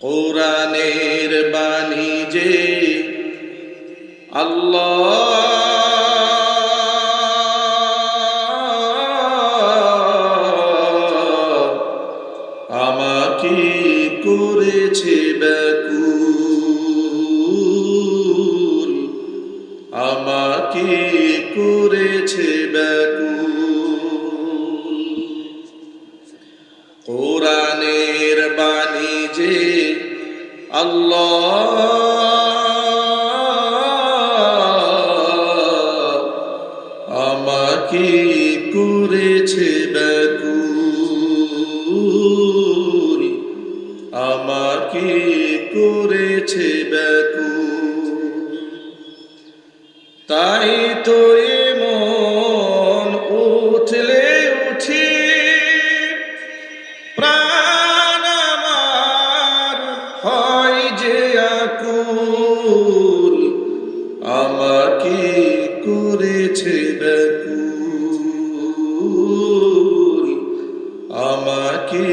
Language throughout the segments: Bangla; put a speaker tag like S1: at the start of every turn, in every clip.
S1: কোরআনের বাণী যে আল্লাহ আমাকে করেছে ব্যাকুল, আমাকে করেছে ব্যাকুল। কোরআনের বাণী যে আল্লাহ আমাকে করেছে ব্যাকুল, আমাকে করেছে ব্যাকুল। তাই তো এমন উঠলে উঠি প্রাণ আমার হয় যে আকুল, আমাকে করেছে ব্যাকুল, আমাকে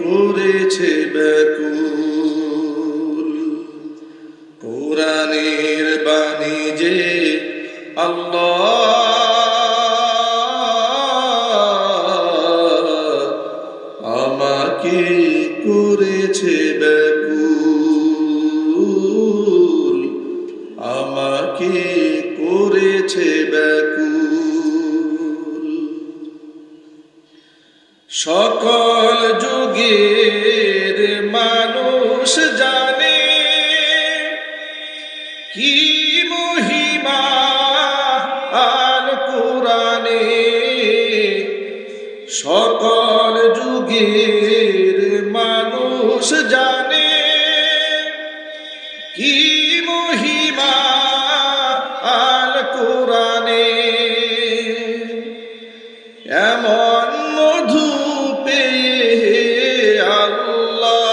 S1: করেছে ব্যাকুল। কোরআনের বাণী যে আল্লাহ আমাকে করেছে ব্যাকুল, আমাকে করেছে ব্যাকুল। সকল যুগের মানুষ জানে কি মহিমা আল কোরআনে, সকল যুগের মানুষ জানে কি মহিমা আল কোরআনে। এমন মধু পেয়ে আল্লাহ,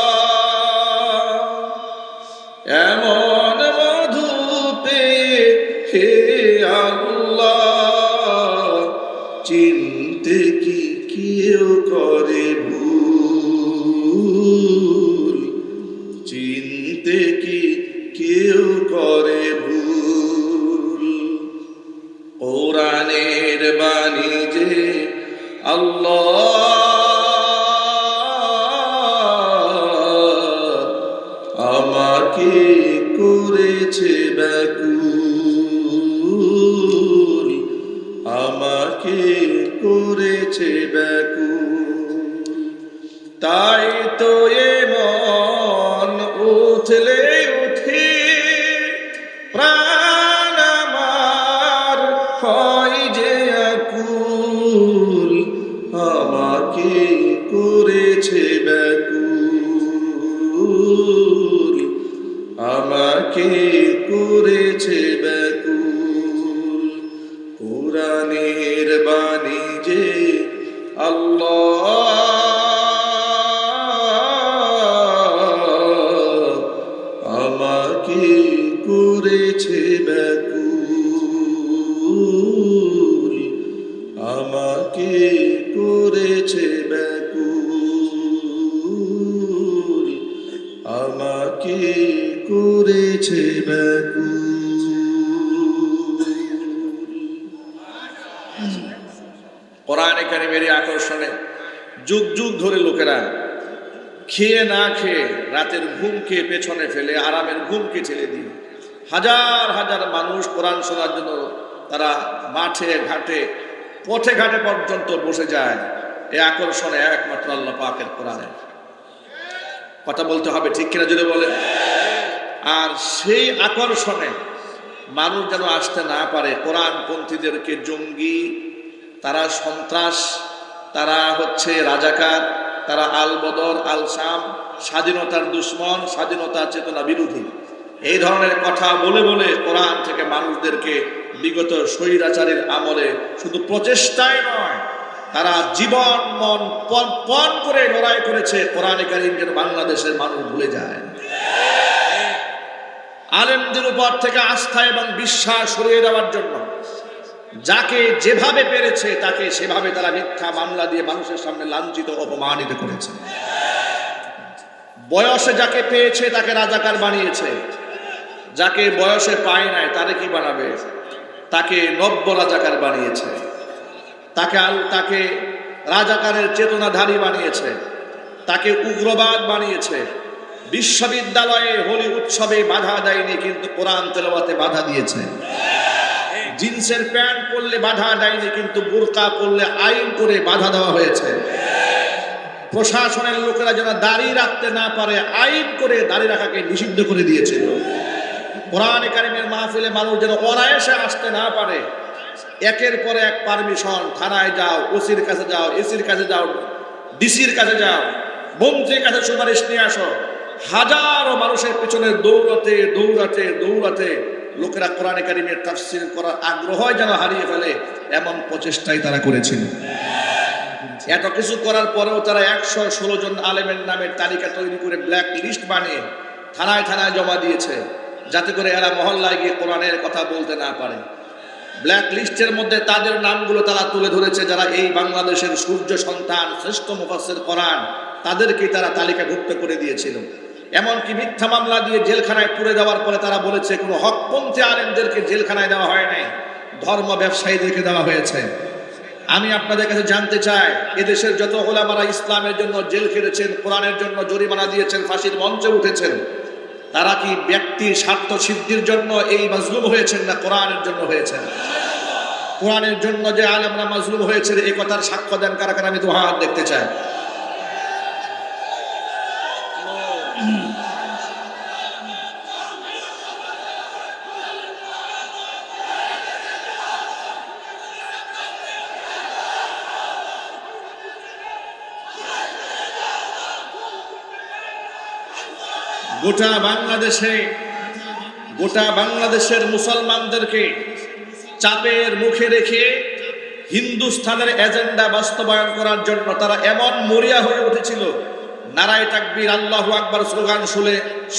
S1: এমন মধু পেয়ে হে আল্লাহ, চিনতে কি কেউ করে ভুল, চিনতে কি কেউ করে ভুল। কোরআনের বাণী যে আল্লাহ আমাকে করেছে ব্যাকুল, আমাকে করেছে ব্যাকুল। তাই তো এমন উঠলে উঠে প্রাণ আমার হয় যে আকুল, আমাকে করেছে ব্যাকুল, আমাকে করেছে ব্যাকুল। কোরআনের বাণী যে আল্লাহ আমাকে করেছে ব্যাকুল, আমাকে করেছে ব্যাকুল, আমাকে করেছে ব্যাকুল। কোরআনে কারিমের আকর্ষণে যুগ যুগ ধরে লোকেরা খেয়ে না খেয়ে রাতের ঘুমকে পেছনে ফেলে আরামের ঘুমকে ঠেলে দিয়ে হাজার হাজার মানুষ কোরআন শোনার জন্য তারা মাঠে ঘাটে পথে ঘাটে পর্যন্ত বসে যায়। এই আকর্ষণে একমাত্র আল্লাহ পাকের কোরআনে। কথা বলতে হবে, ঠিক কিনা যদি বলে। আর সেই আকর্ষণে মানুষ যেন আসতে না পারে, কোরআনপন্থীদেরকে জঙ্গি, তারা সন্ত্রাস, তারা হচ্ছে রাজাকার, তারা আল বদর আল শাম, স্বাধীনতার দুশ্মন, স্বাধীনতা চেতনা বিরোধী, এই ধরনের কথা বলে বলে কোরআন থেকে মানুষদেরকে বিগত স্বৈরাচারীর আমলে শুধু প্রচেষ্টায় নয়, তারা জীবন মন পণ করে লড়াই করেছে কোরআনে কারীম যেন বাংলাদেশের মানুষ ভুলে যায়। আলেমদের উপর থেকে আস্থা এবং বিশ্বাস সরিয়ে দেওয়ার জন্য যাকে যেভাবে পেরেছে তাকে সেভাবে তারা মিথ্যা মামলা দিয়ে মানুষের সামনে লাঞ্ছিত অপমানিত করেছে। বয়সে যাকে পেয়েছে তাকে রাজাকার বানিয়েছে, যাকে বয়সে পায় নাই তারে কি বানাবে? তাকে নব্য রাজাকার বানিয়েছে, তাকে রাজাকারের চেতনাধারী বানিয়েছে, তাকে উগ্রবাদ বানিয়েছে। বিশ্ববিদ্যালয়ে হোলি উৎসবে বাধা দেয়নি, কিন্তু কোরআন তেলাওয়াতে বাধা দিয়েছে। জিন্সের প্যান্ট পরলে বাধা দেয়নি, কিন্তু বুরকা পরলে আইন করে বাধা দেওয়া হয়েছে। প্রশাসনের লোকেরা যেন দাড়ি রাখতে না পারে আইন করে দাড়ি রাখাকে নিষিদ্ধ করে দিয়েছিল। কোরআনে কারিমের মাহফিলে মানুষ যেন অনায়াসে আসতে না পারে, একের পর এক পারমিশন, থানায় যাও, ওসির কাছে যাও, এসির কাছে যাও, ডিসির কাছে যাও, মন্ত্রীর কাছে সুপারিশ নিয়ে আসো। হাজারো মানুষের পিছনে দৌড়াতে দৌড়াতে দৌড়াতে লোকেরা কোরআনে কারিমের তাফসীর করার আগ্রহ যেন হারিয়ে ফেলে, এমন প্রচেষ্টাই তারা করেছিল। এত কিছু করার পরেও তারা 116 জন আলেমের নামের তালিকা তৈরি করে ব্ল্যাক লিস্ট বানিয়ে থানায় থানায় জমা দিয়েছে, যাতে করে এরা মহল্লায় গিয়ে কোরআনের কথা বলতে না পারে। ব্ল্যাক লিস্টের মধ্যে তাদের নামগুলো তারা তুলে ধরেছে, যারা এই বাংলাদেশের সূর্য সন্তান, শ্রেষ্ঠ মুফাসসির কোরআন, তাদেরকে তারা তালিকাভুক্ত করে দিয়েছিল। এমনকি মিথ্যা মামলা দিয়ে জেলখানায় পুরে দেওয়ার পরে তারা বলেছে কোনো হকপন্থী আলেমদেরকে জেলখানায় দেওয়া হয় নাই, ধর্ম ব্যবসায়ীদেরকে দেওয়া হয়েছে। আমি আপনাদের কাছে জানতে চাই, এদেশের যত ওলামারা ইসলামের জন্য জেল খেটেছেন, কোরআনের জন্য জরিমানা দিয়েছেন, ফাঁসির মঞ্চে উঠেছেন, তারা কি ব্যক্তির স্বার্থ সিদ্ধির জন্য এই মাজলুম হয়েছেন, না কোরআনের জন্য হয়েছেন? কোরআনের জন্য যে আলেমরা মাজলুম হয়েছে এই কথার সাক্ষ্য দেন কারা কারা? আমি তো হাত দেখতে চাই। গোটা বাংলাদেশের মুসলমানদেরকে চাপের মুখে রেখে হিন্দুস্তানের এজেন্ডা বাস্তবায়ন করার জন্য তারা এমন মরিয়া হয়ে উঠেছিল, নারায়ে তাকবীর, আল্লাহু আকবার স্লোগান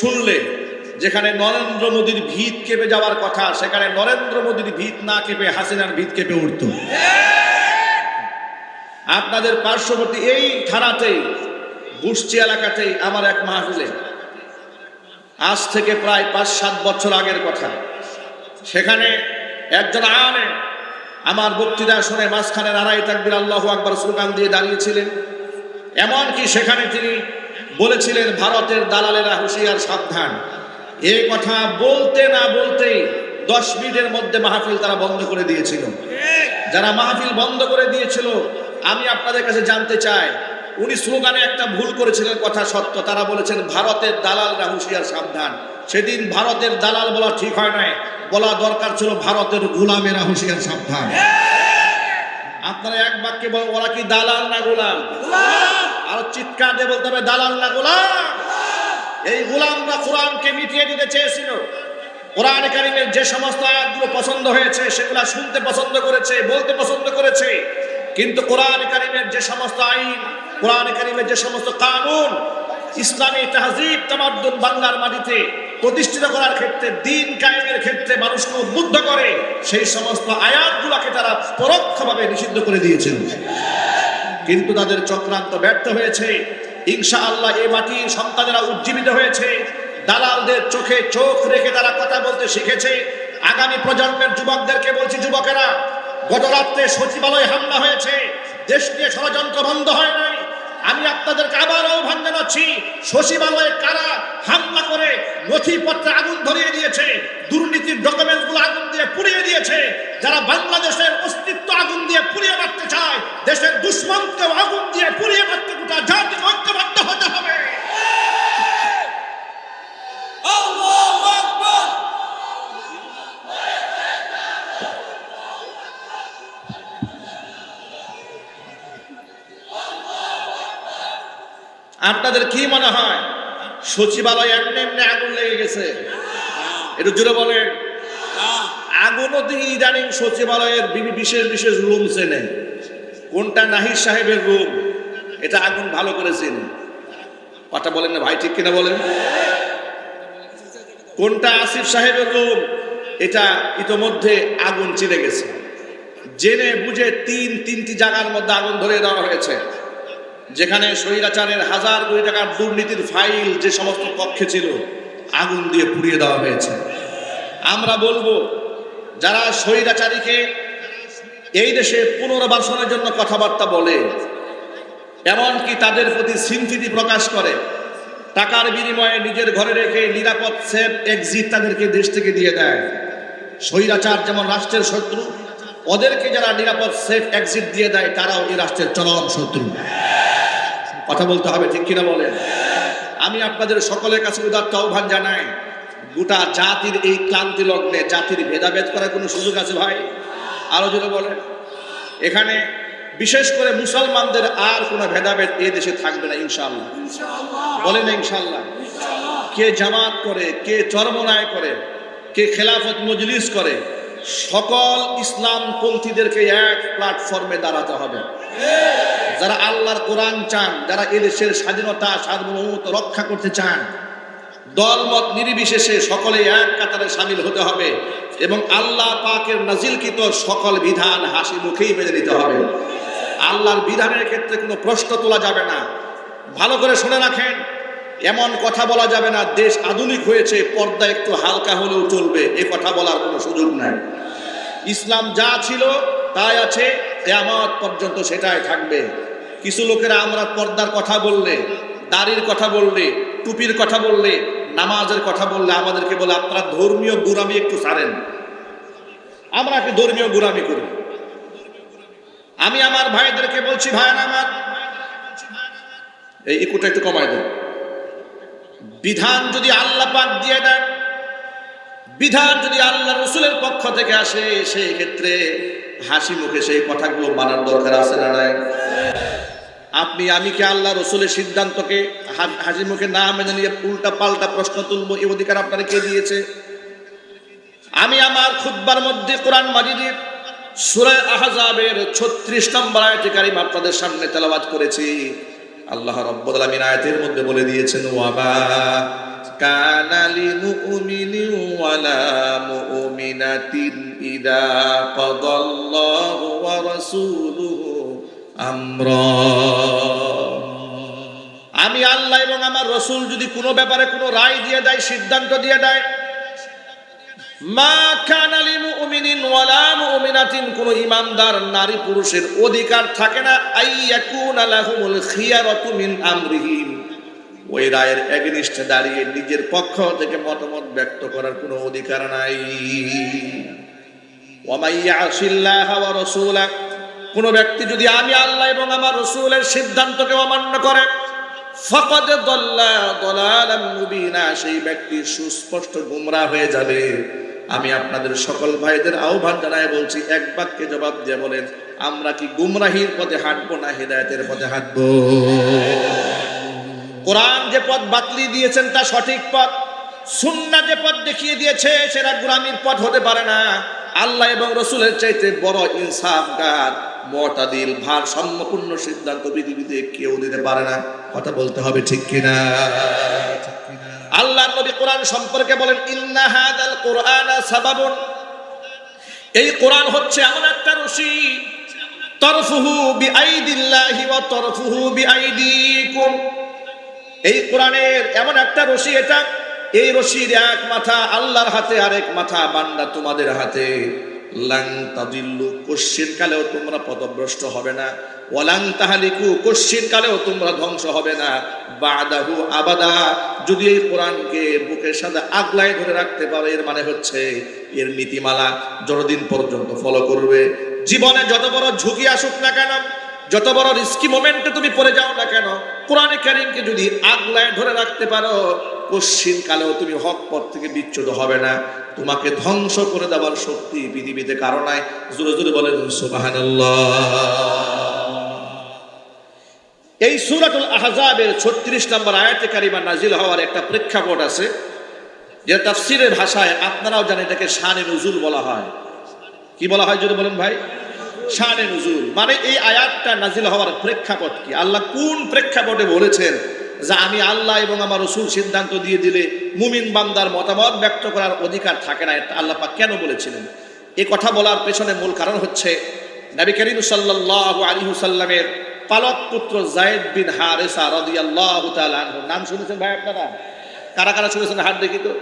S1: শুনলে যেখানে নরেন্দ্র মোদীর ভিত কেঁপে যাওয়ার কথা, সেখানে নরেন্দ্র মোদীর ভিত না কেঁপে হাসিনার ভিত কেঁপে উঠত। আপনাদের পার্শ্ববর্তী এই থানাতেই, বুশচি এলাকাতেই আমার এক মাহফিলে, আজ থেকে প্রায় 5-7 বছর আগের কথা, সেখানে একজন আলেম আমার বক্তৃতা শুনে মাঝখানে নারায়ে তাকবীর, আল্লাহু আকবার স্লোগান দিয়ে দাঁড়িয়েছিলেন। এমনকি সেখানে তিনি বলেছিলেন, ভারতের দালালেরা হুঁশিয়ার, সাবধান। এই কথা বলতে না বলতেই 10 মিনিটের মধ্যে মাহফিল তারা বন্ধ করে দিয়েছিল। যারা মাহফিল বন্ধ করে দিয়েছিল, আমি আপনাদের কাছে জানতে চাই, উনি স্লোগানে একটা ভুল করেছিলেন, কথা সত্য। তারা বলেছেন ভারতের দালালরা হুঁশিয়ার, সাবধান। সেদিন ভারতের দালাল বলা ঠিক হয় নাই, বলা দরকার ছিল ভারতের গোলামেরা হুঁশিয়ার, সাবধান। আপনারা এক বাক্যে বলেন, ওরা কি দালাল না গোলাম? আর চিৎকার দিয়ে বলতে হবে, দালাল না গোলাম? এই গোলামরা কোরআনকে মিটিয়ে দিতে চেয়েছিল। কোরআনে কারিমের যে সমস্ত আয়াতগুলো পছন্দ হয়েছে সেগুলা শুনতে পছন্দ করেছে, বলতে পছন্দ করেছে, কিন্তু কোরআনে কারিমের যে সমস্ত আইন, কোরআনে কারিমের যে সমস্ত কানুন ইসলামী তাহজিব তামাদ্দুন বাংলার মাটিতে প্রতিষ্ঠিত করার ক্ষেত্রে, দিন কায়েমের ক্ষেত্রে মানুষকে উদ্বুদ্ধ করে, সেই সমস্ত আয়াতগুলোকে তারা পরোক্ষভাবে নিষিদ্ধ করে দিয়েছেন। কিন্তু তাদের চক্রান্ত ব্যর্থ হয়েছে। ইনশাআল্লাহ এই মাটির সন্তানেরা উজ্জীবিত হয়েছে, দালালদের চোখে চোখ রেখে তারা কথা বলতে শিখেছে। আগামী প্রজন্মের যুবকদেরকে বলছি, যুবকেরা, গত রাত্রে সচিবালয়ে হামলা হয়েছে, দেশ নিয়ে ষড়যন্ত্র বন্ধ হয় নাই। আমি আপনাদেরকে আবার আহ্বান জানাচ্ছি, সচিবালয়ে কারা হামলা করে নথিপত্রে আগুন ধরিয়ে দিয়েছে, দুর্নীতির ডকুমেন্টসগুলো আগুন দিয়ে পুড়িয়ে দিয়েছে, যারা বাংলাদেশের অস্তিত্ব আগুন দিয়ে পুড়িয়ে মারতে চায়, দেশের দুশ্মনকে আগুন দিয়ে পুড়িয়ে মারতে গোটা জাতিকে ঐক্যবদ্ধ হতে হবে। আপনাদের কি মনে হয় সচিবালয়ে এমনি এমনি আগুন লেগে গেছে? একটু জোরে বলেন। আগুনও দিকে ইদানিং সচিবালয়ের বিশেষ বিশেষ রুম চেনে, কোনটা নাহিদ সাহেবের রুম, এটা আগুন ভালো করে চেনে। কথা বলেন না ভাই, ঠিক কিনা বলেন? কোনটা আসিফ সাহেবের রুম, এটা ইতোমধ্যে আগুন চিনে গেছে। জেনে বুঝে তিনটি জায়গার মধ্যে আগুন ধরে দেওয়া হয়েছে। যেখানে স্বৈরাচারের হাজার কোটি টাকার দুর্নীতির ফাইল যে সমস্ত পক্ষে ছিল আগুন দিয়ে পুড়িয়ে দেওয়া হয়েছে। আমরা বলবো যারা স্বৈরাচারীকে এই দেশে পুনর্বাসনের জন্য কথাবার্তা বলে, এমনকি তাদের প্রতি সিম্পিতি প্রকাশ করে, টাকার বিনিময়ে নিজের ঘরে রেখে নিরাপদ সেফ এক্সিট তাদেরকে দেশ থেকে দিয়ে দেয়। স্বৈরাচার যেমন রাষ্ট্রের শত্রু, ওদেরকে যারা নিরাপদ সেফ এক্সিট দিয়ে দেয় তারাও এই রাষ্ট্রের চরম শত্রু। কথা বলতে হবে, ঠিক কিনা বলেন? আমি আপনাদের সকলের কাছে উদাত্ত আহ্বান জানাই, গোটা জাতির এই ক্লান্তি লগ্নে জাতির ভেদাভেদ করার কোনো সুযোগ আছে ভাই? আরো জোরে বলেন। এখানে বিশেষ করে মুসলমানদের আর কোনো ভেদাভেদ এই দেশে থাকবে না ইনশাআল্লাহ। বলেন ইনশাআল্লাহ। কে জামাত করে, কে চরমনায় করে, কে খেলাফত মজলিস করে, সকল ইসলাম পন্থীদেরকে এক প্ল্যাটফর্মে দাঁড়াতে হবে। যারা আল্লাহর কোরআন চান, যারা এদেশের স্বাধীনতা সার্বভৌমত্ব রক্ষা করতে চান, দলমত নির্বিশেষে সকলে এক কাতারে শামিল হতে হবে এবং আল্লাহ পাকের নাজিলকৃত সকল বিধান হাসি মুখেই মেনে নিতে হবে। আল্লাহর বিধানের ক্ষেত্রে কোনো প্রশ্ন তোলা যাবে না। ভালো করে শুনে রাখেন, এমন কথা বলা যাবে না দেশ আধুনিক হয়েছে, পর্দা একটু হালকা হলেও চলবে, এ কথা বলার কোনো সুযোগ নাই। ইসলাম যা ছিল তাই আছে, কিয়ামত পর্যন্ত সেটাই থাকবে। কিছু লোকেরা আমরা পর্দার কথা বললে, দাড়ির কথা বললে, টুপির কথা বললে, নামাজের কথা বললে আমাদেরকে বলে আপনারা ধর্মীয় গুরামি একটু ছাড়েন। আমরা কি ধর্মীয় গুরামি করি? আমি আমার ভাইদেরকে বলছি, ভাইয়ের আমার, এই ইকুটা একটু কমাই দেন। বিধান যদি আল্লাহ পাক দিয়ে দেন, বিধান যদি আল্লাহ রসুলের পক্ষ থেকে আসে, সেই ক্ষেত্রে হাসি মুখে সেই কথাগুলো মানার দরকার আছে না নাই? আপনি আমি কি আল্লাহ রসুলের সিদ্ধান্তকে হাসি মুখে না মেনে নিয়ে উল্টা পাল্টা প্রশ্ন তুলবো, এই অধিকার আপনারা কে দিয়েছে? আমি আমার খুতবার মধ্যে কোরআন মাজিদের সূরা আহজাবের 36 নম্বর আয়াতে কারিমা আপনাদের সামনে তেলাওয়াত করেছি। আল্লাহ রাব্বুল আলামিন আয়াতের মধ্যে বলে দিয়েছেন, ওয়ামা কানা লিমুমিনিন ওয়ালা মুমিনাতিন ইযা কাদাল্লাহু ওয়া রাসূলুহু আমরা। আমি আল্লাহ এবং আমার রাসূল যদি কোনো ব্যাপারে কোনো রায় দিয়ে দেয়, সিদ্ধান্ত দিয়ে দেয়, মা কানা লিমুমিনিন ওয়ালা মুমিনাতিন, কোন ঈমানদার নারী পুরুষের অধিকার থাকে না আইয়াকুনা লাহুমুল খিয়ারাতু মিন আমরিহিম, ওই রায়ের এগেনিস্টে দাঁড়িয়ে নিজের পক্ষ থেকে মতামত ব্যক্ত করার কোনো অধিকার নাই। ওয়া মান ইয়াসিল্লাহা ওয়া রাসূলা, কোন ব্যক্তি যদি আমি আল্লাহ এবং আমার রাসূলের সিদ্ধান্তকে অমান্য করে, ফাকাদ দাল্লা দালালাম মুবিনা, সেই ব্যক্তি সুস্পষ্ট গোমরাহ হয়ে যাবে। আমি আপনাদের সকল ভাইদের আহ্বান জানাই বলছি, এক বাক্যে জবাব দিয়ে বলেন, আমরা কি গুমরাহির পথে হাঁটবো না হেদায়েতের পথে হাঁটবো? কোরআন যে পথ বাতলি দিয়েছেন তা সঠিক পথ, সুন্নাহ যে পথ দেখিয়ে দিয়েছে সেটা গোলামির পথ হতে পারে না। আল্লাহ এবং রাসূলের চাইতে বড় ইনসাফগার, মুতাদিল, ভারসাম্যপূর্ণ সিদ্ধান্ত পৃথিবীতে কেউ দিতে পারে না। কথা বলতে হবে, ঠিক কিনা? আল্লাহর নবী কোরআন সম্পর্কে বলেন, ইন্না হাযাল কুরআনা সাবাবুন, এই কোরআন হচ্ছে এমন একটা রশি, তরফুহু বিআইদিল্লাহি ওয়া তরফুহু বিআইদিকুম, এই কোরআনের এমন একটা রশি, এটা এই রশির এক মাথা আল্লাহর হাতে, আরেক মাথা বান্দা তোমাদের হাতে। লাং তাদিল্লু, কোশ্চিন কালেও তোমরা পথভ্রষ্ট হবে না। ওয়ালাং তাহলিকু, কোশ্চিন কালেও তোমরা ধ্বংস হবে না। বাদাহু আবাদা, যদি এই কোরআনকে বুকের সাথে আগলায় ধরে রাখতে পারো, এর মানে হচ্ছে এর নীতিমালা যতদিন পর্যন্ত ফলো করবে, জীবনে যত বড় ঝুঁকি আসুক না কেন, যত বড় রিস্কি মোমেন্টে তুমি পড়ে যাও না কেন, কোরআনে কারীমকে যদি আগলায় ধরে রাখতে পারো, কোশ্চিন কালেও তুমি হক পথ থেকে বিচ্যুত হবে না। তোমাকে ধ্বংস করে দেওয়ার শক্তি পৃথিবীতে কারো নাই। জোরে জোরে বলেন সুবহানাল্লাহ। এই সূরাতুল আহজাবের 36 নম্বর আয়াতে কারিমা নাজিল হওয়ার একটা প্রেক্ষাপট আছে, যে তাফসীরের ভাষায় আপনারাও জানেন এটাকে শানে নুজুল বলা হয়। কি বলা হয় জোরে বলেন ভাই? শানে নুজুল মানে এই আয়াতটা নাজিল হওয়ার প্রেক্ষাপট কি, আল্লাহ কোন প্রেক্ষাপটে বলেছেন যে আমি আল্লাহ এবং আমার রাসূল সিদ্ধান্ত দিয়ে দিলে মুমিন বান্দার মতামত ব্যক্ত করার অধিকার থাকে না, এটা আল্লাহ পাক কেন বলেছিলেন? এই কথা বলার পেছনে মূল কারণ হচ্ছে নবী করিম সাল্লাল্লাহু আলাইহি ওয়াসাল্লামের পালক পুত্র যায়েদ বিন হারেসা রাদিয়াল্লাহু তাআলা আনহু। নাম শুনেছেন ভাই আপনারা? কারা কারা শুনেছেন হাত দেখি তো।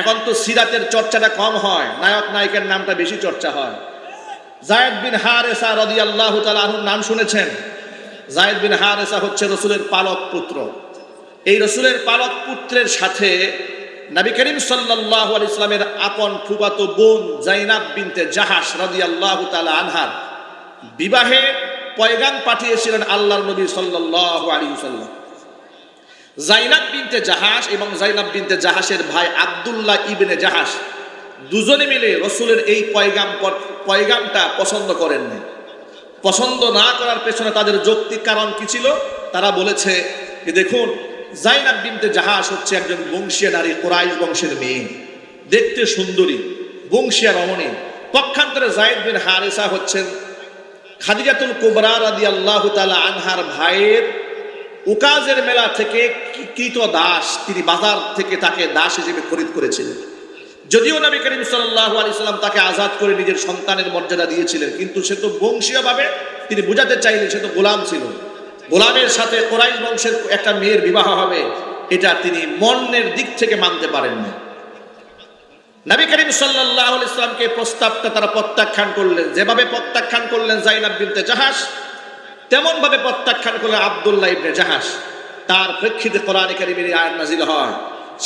S1: এখন তো সিরাতের চর্চাটা কম হয়, নায়ক নায়িকার নামটা বেশি চর্চা হয়। যায়েদ বিন হারেসা রাদিয়াল্লাহু তাআলা আনহুর নাম শুনেছেন? যায়েদ বিন হারেসা হচ্ছে রাসূলের পালক পুত্র। এই রাসূলের পালক পুত্রের সাথে নবী করিম সাল্লাল্লাহু আলাইহি ওয়াসাল্লামের আপন ফুফাতো বোন যায়নাব বিনতে জাহাশ রাদিয়াল্লাহু তাআলা আনহার বিবাহে পয়গাম পাঠিয়েছিলেন আল্লাহর নবী সাল্লাল্লাহু আলাইহি ওয়াসাল্লাম। যায়নাব বিনতে জাহাশ এবং যায়নাব বিনতে জাহাশের ভাই আব্দুল্লাহ ইবনে জাহাশ দুজনে মিলে রাসূলের এই পয়গামটা পছন্দ করেননি। পছন্দ না করার পেছনে তাদের যৌক্তিক কারণ কি ছিল? তারা বলেছে যে দেখুন, যায়নাব বিনতে জাহাশ হচ্ছে একজন বংশীয় নারী, কুরাইশ বংশের মেয়ে, দেখতে সুন্দরী, বংশীয় রমণী। পক্ষান্তরে যায়েদ বিন হারেসা হচ্ছেন খাদিজাতুল কুবরা রাদিয়াল্লাহু তাআলা আনহার ভাইয়ের উকাজের মেলা থেকে কৃত দাস। তিনি বাজার থেকে তাকে দাস হিসেবে খরিদ করেছিলেন। যদিও নবী করিম সাল্লাল্লাহু আলাইহি সাল্লাম তাকে আজাদ করে নিজের সন্তানের মর্যাদা দিয়েছিলেন, কিন্তু সে তো বংশীয়ভাবে তিনি বোঝাতে চাইলেন সে তো গোলাম ছিল। গোলামের সাথে কুরাইশ বংশের একটা মেয়ের বিবাহ হবে, এটা তিনি মনের দিক থেকে মানতে পারেননি। নবী করিম সাল্লাল্লাহু আলাইহি সাল্লামকে প্রস্তাবটা তারা প্রত্যাখ্যান করলেন। যেভাবে প্রত্যাখ্যান করলেন যায়নাব বিনতে জাহাশ, তেমন ভাবে প্রত্যাখ্যান করলেন আব্দুল্লাহ ইবনে জাহাশ। তার প্রেক্ষিতে কোরআনে কারীমের আয়াত নাযিল হয়,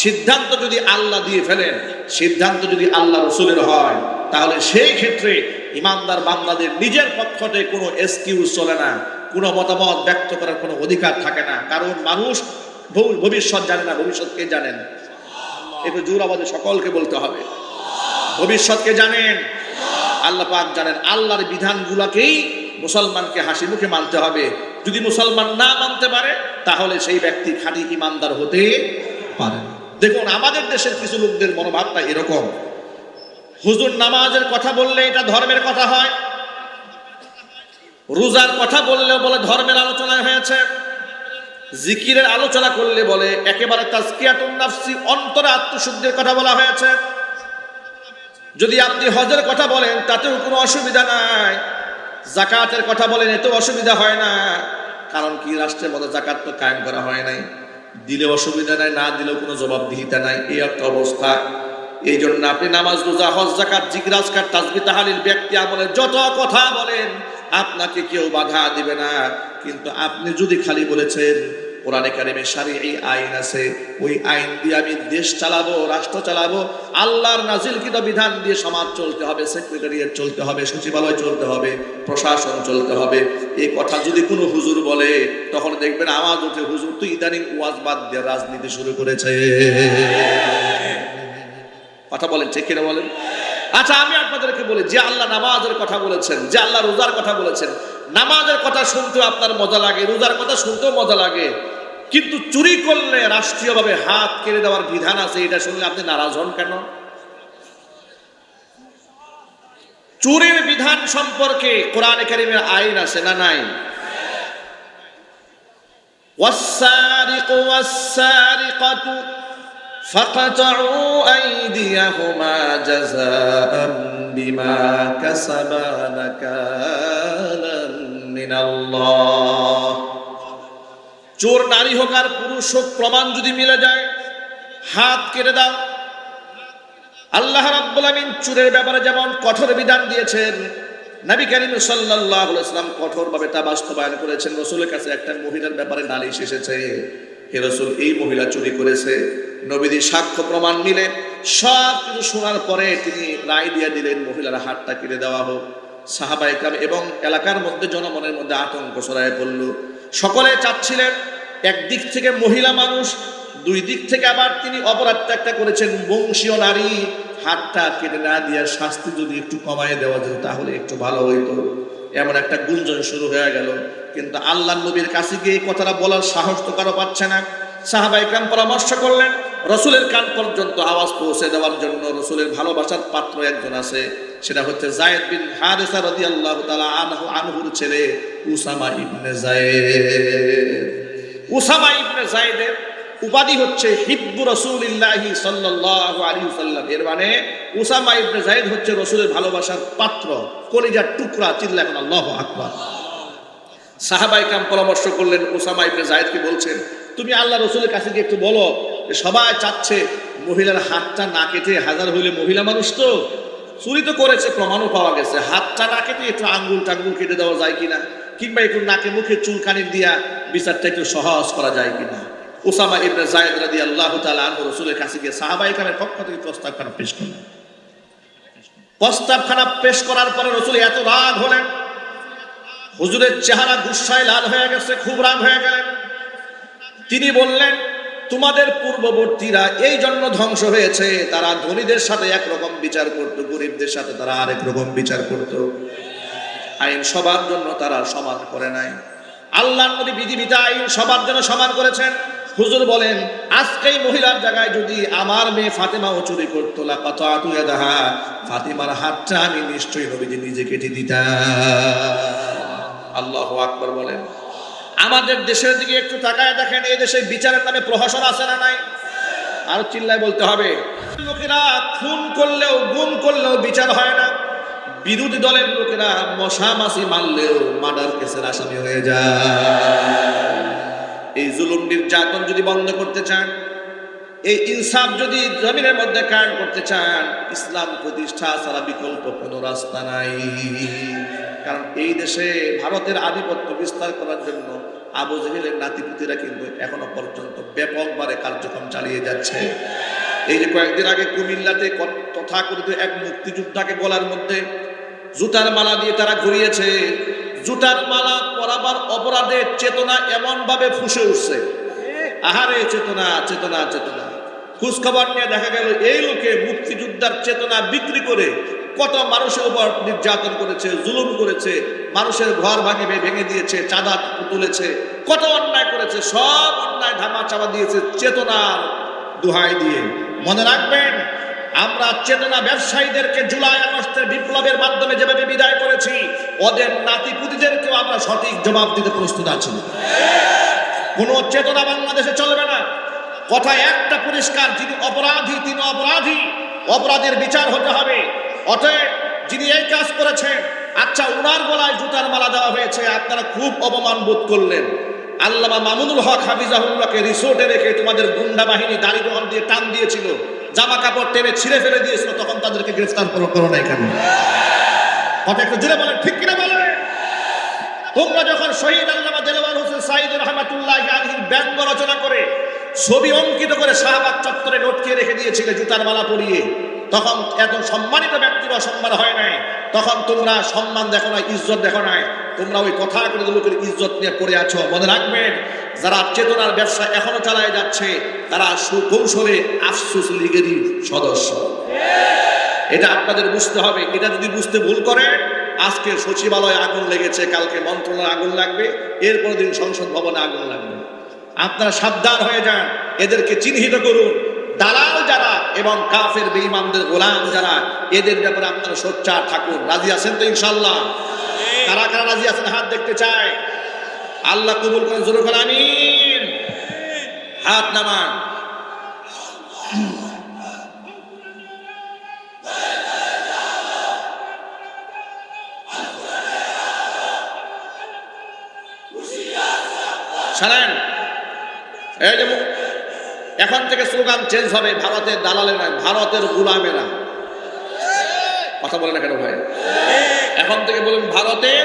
S1: সিদ্ধান্ত যদি আল্লাহ দিয়ে ফেলেন, সিদ্ধান্ত যদি আল্লাহ রাসূলের হয়, তাহলে সেই ক্ষেত্রে ইমানদার বান্দাদের নিজের পক্ষ থেকে কোনো এক্সকিউজ চলে না, কোনো মতামত ব্যক্ত করার কোনো অধিকার থাকে না। কারণ মানুষ ভবিষ্যৎ জানে না, ভবিষ্যৎকে জানেন। একটু জোর আওয়াজে সকলকে বলতে হবে, ভবিষ্যৎকে জানেন আল্লাহ পাক জানেন। আল্লাহর বিধানগুলোকেই মুসলমানকে হাসি মুখে মানতে হবে। যদি মুসলমান না মানতে পারে, তাহলে সেই ব্যক্তি খাঁটি ইমানদার হতে পারে। দেখুন, আমাদের দেশের কিছু লোকদের মনোভাবটা এরকম, হুজুর নামাজের কথা বললে এটা ধর্মের কথা হয়, রোজার কথা বললেও বলে ধর্মের আলোচনায় হয়েছে, জিকিরের আলোচনা করলে বলে একেবারে তাজকিয়াতুন নাফসি, অন্তরে আত্মশুদ্ধির কথা বলা হয়েছে। যদি আপনি হজের কথা বলেন তাতেও কোনো অসুবিধা নাই, যাকাতের কথা বলেন এতেও অসুবিধা হয় না। কারণ কি, রাষ্ট্রের মধ্যে যাকাত তো কায়েম করা হয় নাই, দিলে অসুবিধা নাই, না দিলেও কোনো জবাবদিহিতা নাই, এই একটা অবস্থা। এই জন্য আপনি নামাজ, রোজা, হজ, যাকাত, জিকির, আজকার, তাসবিহ, তাহলিল, ব্যক্তি আমলের যত কথা বলেন আপনাকে কেউ বাধা দিবে না। কিন্তু আপনি যদি খালি বলেছেন কোরআনে কারিমে শারঈ আইন আছে, ওই আইন দিয়ে আমি দেশ চালাবো, রাষ্ট্র চালাবো, আল্লাহর নাজিলকৃত বিধান দিয়ে সমাজ চলতে হবে, সেক্রেটারিয়েট চলতে হবে, সচিবালয় চলতে হবে, প্রশাসন চলতে হবে, এই কথা যদি কোনো হুজুর বলে, তখন দেখবেন আওয়াজ ওঠে, হুজুর তো ইদানিং ওয়াজ বাদ দিয়ে রাজনীতি শুরু করেছে। কথা বলেন, ঠিক কিনা বলেন? আচ্ছা, আমি আপনাদেরকে বলি, যে আল্লাহ নামাজের কথা বলেছেন, যে আল্লাহ রোজার কথা বলেছেন, নামাজের কথা শুনতেও আপনার মজা লাগে, রোজার কথা শুনতেও মজা লাগে, কিন্তু চুরি করলে রাষ্ট্রীয়ভাবে হাত কেড়ে দেওয়ার বিধান আছে, এটা শুনলে আপনি নারাজ হন কেন? চুরির বিধান সম্পর্কে কোরআনে কারিমের আইন আছে না নাই? ওয়াস-সারিকু ওয়াস-সারিকাতু ফাকতাউ আইদিয়াহুমা জাযাআন বিমা কাসাবা নাকালান মিনাল্লাহ। চোর নারী হোক আর পুরুষ হোক, প্রমাণ যদি মিলে যায় হাত কেটে দাও। আল্লাহ রাব্বুল আমিন চোরের ব্যাপারে যেমন কঠোর বিধান দিয়েছেন, নবী করিম সাল্লাল্লাহু আলাইহি ওয়াসাল্লাম কঠোরভাবে তা বাস্তবায়ন করেছেন। রাসূলের কাছে একটা মহিলার ব্যাপারে নালিশ এসেছে, হে রাসূল, এই মহিলা চুরি করেছে। নবীদের সাক্ষ্য প্রমাণ মিলে সব কিছু শোনার পরে তিনি রায় দিয়ে দিলেন মহিলার হাতটা কেটে দেওয়া হোক। সাহাবায়ে কেরাম এবং এলাকার মধ্যে জনমনের মধ্যে আতঙ্ক ছড়ায় পড়ল। সকলে চাচ্ছিলেন, একদিক থেকে মহিলা মানুষ, দুই দিক থেকে আবার তিনি অপরাধটা একটা করেছেন, বংশীয় নারী, হাতটা কেটে না দিয়ে শাস্তি যদি একটু কমায় দেওয়া যেত তাহলে একটু ভালো হইতো। এমন একটা গুঞ্জন শুরু হয়ে গেল। কিন্তু আল্লাহর নবীর কাছে গিয়ে এই কথাটা বলার সাহস তো কারো পাচ্ছে না। সাহাবায়ে কেরাম পরামর্শ করলেন রাসূলের কান পর্যন্ত আওয়াজ পৌঁছে দেওয়ার জন্য। রাসূলের ভালোবাসার পাত্র একজন আছে, সেটা হচ্ছে যায়েদ বিন হারেসা রাদিয়াল্লাহু তাআলা আনহুর ছেলে Usama ibn Zayd. Usama ibn যায়েদের উপাধি হচ্ছে হিব্বু রাসূলিল্লাহি সাল্লাল্লাহু আলাইহি ওয়াসাল্লাম। এর মানে উসামা ইবনে যায়েদ হচ্ছে রাসূলের ভালোবাসার পাত্র, কলিজার টুকরা। চিল্লায় এখন আল্লাহু আকবার। সাহাবায়ে কেরাম পরামর্শ করলেন, উসামা ইবনে যায়েদকে বলছেন, তুমি আল্লাহ রাসূলের কাছে গিয়ে একটু বলো যে সবাই চাচ্ছে মহিলার হাতটা না কেটে, হাজার হইলে মহিলা মানুষ তো চুরি তো করেছে, প্রমাণও পাওয়া গেছে, হাতটা না কেটে একটু আঙ্গুল টাঙ্গুল কেটে দেওয়া যায় কিনা, কিংবা একটু নাকে মুখে চুলকানি দিয়া বিচারটা একটু সহজ করা যায় কিনা। উসামা ইবনে যায়েদ রাদিয়াল্লাহু তাআলা আনহু রাসূলের কাছে গিয়ে সাহাবায়ে কেরামের পক্ষ থেকে প্রস্তাবখানা পেশ করলেন। প্রস্তাবখানা পেশ করার পরে রাসূল এত রাগ হলেন, হুজুরের চেহারা গুসায় লাল হয়ে গেছে, খুব রাগ হয়ে গেলেন। তিনি বললেন, তোমাদের পূর্ববর্তীরা এই জন্য ধ্বংস হয়েছে, তারা ধনীদের সাথে একরকম বিচার করত, গরিবদের সাথে তারা আরেক রকম বিচার করত। আইন সবার জন্য তারা সমান করে নাই। আল্লাহর নবী বিধিবিধা আইন সবার জন্য সমান করেছেন। হুজুর বলেন, আজকেই মহিলার জায়গায় যদি আমার মেয়ে ফাতেমাও চুরি করতো, লাকাতাতু ইয়াদাহা, ফাতিমার হাতটা আমি নিশ্চয়ই নবীজি নিজে কেটে দিতাম। আল্লাহু আকবার বলেন। আমাদের দেশের দিকে একটু তাকায় দেখেন, এই দেশে বিচারের নামে প্রহসন আছে না নাই? আর চিল্লায় বলতে হবে। লোকেরা খুন করলেও, গুম করলেও বিচার হয় না। বিরোধী দলের লোকেরা মশা মাছি মারলেও মার্ডার কেসের আসামি হয়ে যায়। এই জুলুম নির্যাতন যদি বন্ধ করতে চান, এই ইনসাফ যদি জমিনের মধ্যে কায়েম করতে চান, ইসলাম প্রতিষ্ঠা ছাড়া বিকল্প কোনো রাস্তা নাই। কারণ এই দেশে ভারতের আধিপত্য বিস্তার করার জন্য আবু জেহেলের নাতিপুতিরা কিন্তু এখনো পর্যন্ত ব্যাপকভাবে কার্যক্রম চালিয়ে যাচ্ছে। এই যে কয়েকদিন আগে কুমিল্লাতে তথাকথিত এক মুক্তিযোদ্ধাকে গলার মধ্যে জুতার মালা দিয়ে তারা ঘুরিয়েছে, জুতার মালা পরাবার অপরাধে চেতনা এমন ভাবে ফুঁসে উঠছে। আহারে চেতনা, চেতনা, চেতনা। খোঁজ খবর নিয়ে দেখা গেল এই লোকে মুক্তিযোদ্ধার চেতনা বিক্রি করে কত মানুষের উপর নির্যাতন করেছে, জুলুম করেছে, মানুষের ঘর ভেঙে দিয়েছে, চাঁদা তুলেছে, কত অন্যায় করেছে। সব অন্যায় ধামা চাপা দিয়েছে চেতনার দোহাই দিয়ে। মনে রাখবেন, আমরা চেতনা ব্যবসায়ীদেরকে জুলাই আগস্টের বিপ্লবের মাধ্যমে যেভাবে বিদায় করেছি, ওদের নাতিপুতিদেরকেও আমরা সঠিক জবাব দিতে প্রস্তুত আছি। কোন চেতনা বাংলাদেশে চলবে না। কথা একটা পরিষ্কার, যিনি অপরাধী তিনি অপরাধী, অপরাধের বিচার হতে হবে। অতএব যিনি এই কাজ করেছেন, আচ্ছা উনার গলায় জুতার মালা দেওয়া হয়েছে, আপনারা খুব অপমান বোধ করলেন। আল্লামা মামুনুল হক হাফিজাহুল্লাহকে রিসোর্টে রেখে তোমাদের গুন্ডা বাহিনী দাড়ি দোকান দিয়ে টান দিয়েছিল, জামা কাপড় টেনে ছিঁড়ে ফেলে দিয়েছিল, তখন তাদেরকে গ্রেফতার করো নাই কেন? কথা একটু জোরে বলেন, ঠিক কিনা বলেন? তোমরা যখন শহীদ আল্লামা দেলোয়ার হোসেন সাঈদ রহমাতুল্লাহি আলাইহির ব্যঙ্গ রচনা করে ছবি অঙ্কিত করে শাহবাগ চত্বরে লটকিয়ে রেখে দিয়েছিলে জুতার মালা পরিয়ে, তখন এত সম্মানিত ব্যক্তির অসম্মান হয় নাই। তখন তোমরা সম্মান দেখো না, ইজ্জত দেখো নাই, তোমরা ওই কথা করে লোকের ইজ্জত নিয়ে পড়ে আছো। মনে রাখবেন, যারা চেতনার ব্যবসা এখনো চালায় যাচ্ছে, তারা সুকৌশলে আফসোস লীগেরই সদস্য। এটা আপনাদের বুঝতে হবে। এটা যদি বুঝতে ভুল করেন, আজকে সচিবালয়ে আগুন লেগেছে, কালকে মন্ত্রণালয়ে আগুন লাগবে, এরপর দিন সংসদ ভবনে আগুন লাগবে। আপনারা সাবধান হয়ে যান, এদেরকে চিহ্নিত করুন। দালাল যারা এবং কাফের বেঈমানদের গোলাম যারা, এদের ব্যাপারে আপনারা সোচ্চার থাকুন। রাজি আছেন তো ইনশাআল্লাহ? কারা কারা রাজি আছেন হাত দেখতে চাই। আল্লাহ কবুল করেন, জোরে বলেন আমিন। হাত নামান। শোনেন, এই যে এখন থেকে স্লোগান চেঞ্জ হবে, ভারতের দালালের নয়, ভারতের গোলামেরা। কথা বলে না কেন ভাই? এখন থেকে বলুন ভারতের